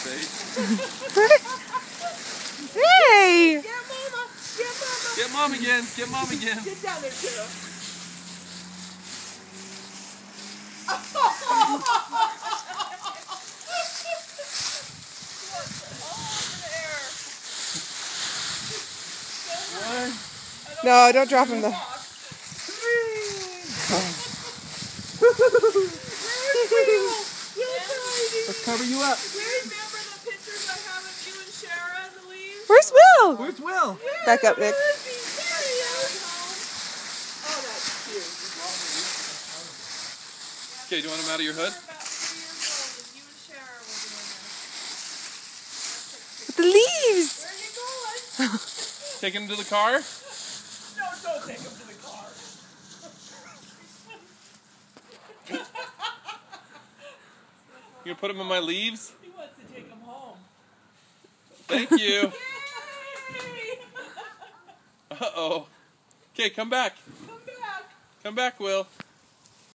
face. Hey! Get Mama! Get Mama! Get Mom again. Get Mom again. Get down there, Tara. No, don't drop him though. Let's cover you up. Do you remember the pictures I have of you and Shara and the leaves? Where's Will? Where's Will? Back up, Nick. Oh, that's cute. Okay, do you want him out of your hood? About 3 years old and you and Shara were doing this. With the leaves. Where are you going? Take him to the car? No, don't take him to the car. You gonna put him in my leaves? He wants to take him home. Thank you. Yay! Uh-oh. Okay, come back. Come back. Come back, Will.